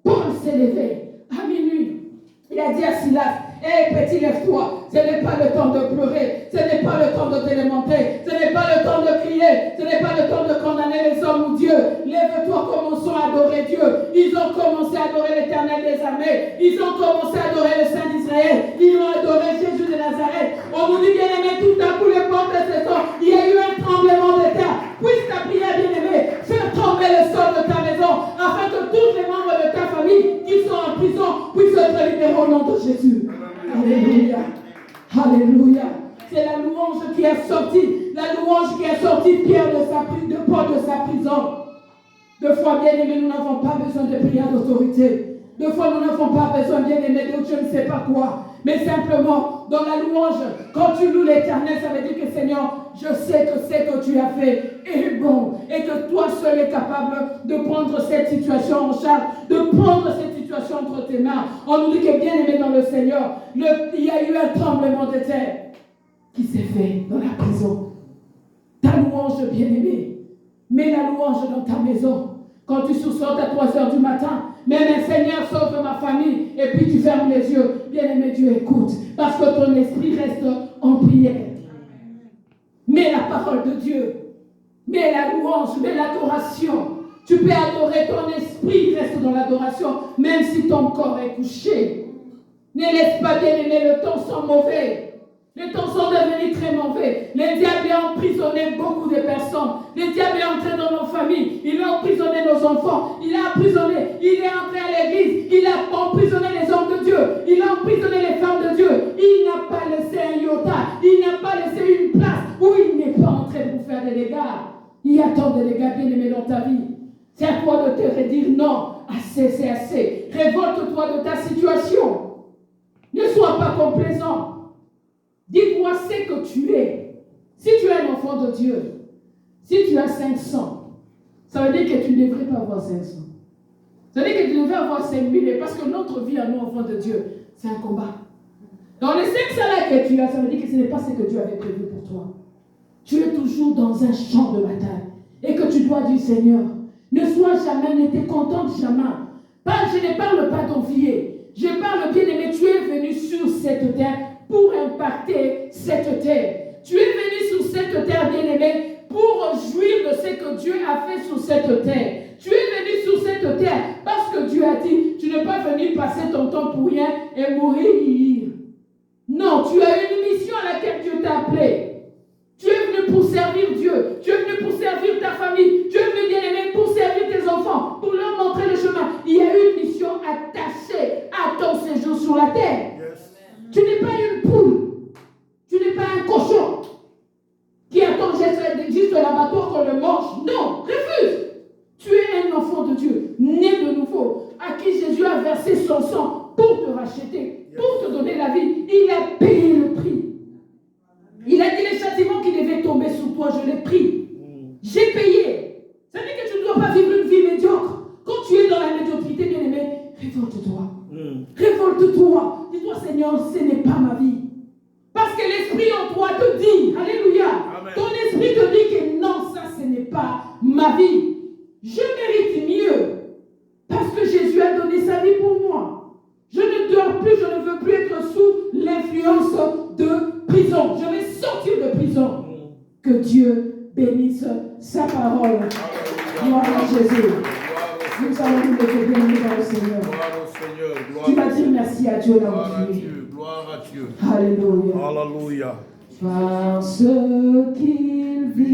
Paul s'est levé à minuit. Il a dit à Silas, hé petit, lève-toi. Ce n'est pas le temps de pleurer. Ce n'est pas le temps de te lamenter. Ce n'est pas le temps de crier. Ce n'est pas le temps de condamner les hommes ou Dieu. Lève-toi, commençons à adorer Dieu. Ils ont commencé à adorer l'Éternel des armées. Ils ont commencé à adorer le Saint d'Israël. Ils ont adoré Jésus de Nazareth. On vous dit, bien-aimé, tout à coup les portes se sont. Il y a eu un tremblement de terre. Puisse ta prière, bien-aimé, faire tomber le sol de ta maison, afin que tous les membres de ta famille qui sont en prison puissent être libérés au nom de Jésus. Alléluia. Alléluia. C'est la louange qui est sortie. La louange qui est sortie Pierre de Paul de sa prison. Deux fois, bien-aimés, nous n'avons pas besoin de prières d'autorité. Deux fois, nous n'avons pas besoin, bien-aimés, de je ne sais pas quoi. Mais simplement, dans la louange, quand tu loues l'Éternel, ça veut dire que Seigneur, je sais que ce que tu as fait est bon. Et que toi seul es capable de prendre cette situation en charge, de prendre cette situation entre tes mains. On nous dit que bien-aimé dans le Seigneur, il y a eu un tremblement de terre qui s'est fait dans la prison. Ta louange, bien-aimé, mets la louange dans ta maison. Quand tu sous-sortes à 3h du matin, mais Seigneur, sauve ma famille, et puis tu fermes les yeux. Bien-aimé, Dieu écoute, parce que ton esprit reste en prière. Mets la parole de Dieu, mets la louange, mets l'adoration. Tu peux adorer, ton esprit reste dans l'adoration, même si ton corps est couché. Ne laisse pas, bien-aimé, le temps sont mauvais. Les temps sont devenus très mauvais. Le diable a emprisonné beaucoup de personnes. Le diable est entré dans nos familles. Il a emprisonné nos enfants. Il est entré à l'église. Il a emprisonné les hommes de Dieu. Il a emprisonné les femmes de Dieu. Il n'a pas laissé un iota. Il n'a pas laissé une place où il n'est pas entré pour faire des dégâts. Il y a tant de dégâts, bien-aimés, dans ta vie. C'est à toi de te redire non. Assez, c'est assez. Révolte-toi de ta situation. Ne sois pas complaisant. Dis-moi ce que tu es. Si tu es un enfant de Dieu, si tu as 500, ça veut dire que tu ne devrais pas avoir 500. Ça veut dire que tu devrais avoir 5000. Parce que notre vie à nous, enfants de Dieu, c'est un combat. Dans les 500 là que tu as, ça veut dire que ce n'est pas ce que Dieu avait prévu pour toi. Tu es toujours dans un champ de bataille. Et que tu dois dire, Seigneur, ne sois jamais, ne te contente jamais. Je ne parle pas d'envier. Je parle, bien-aimé, tu es venu sur cette terre pour impacter cette terre. Tu es venu sur cette terre, bien-aimé, pour jouir de ce que Dieu a fait sur cette terre. Tu es venu sur cette terre parce que Dieu a dit, tu n'es pas venu passer ton temps pour rien et mourir. Non, tu as une en toi te dit, alléluia, Amen. ton esprit te dit que non, ça ce n'est pas ma vie. Je mérite mieux parce que Jésus a donné sa vie pour moi. Je ne dors plus, je ne veux plus être sous l'influence de prison. Je vais sortir de prison. Que Dieu bénisse sa parole. Gloire à Jésus. Nous allons nous lever bien par le Seigneur. Gloire au Seigneur. Gloire Tu vas dire merci à Dieu là Gloire à où tu es. Dieu. Gloire à Dieu. Alléluia. Alléluia. Parce qu'il vit.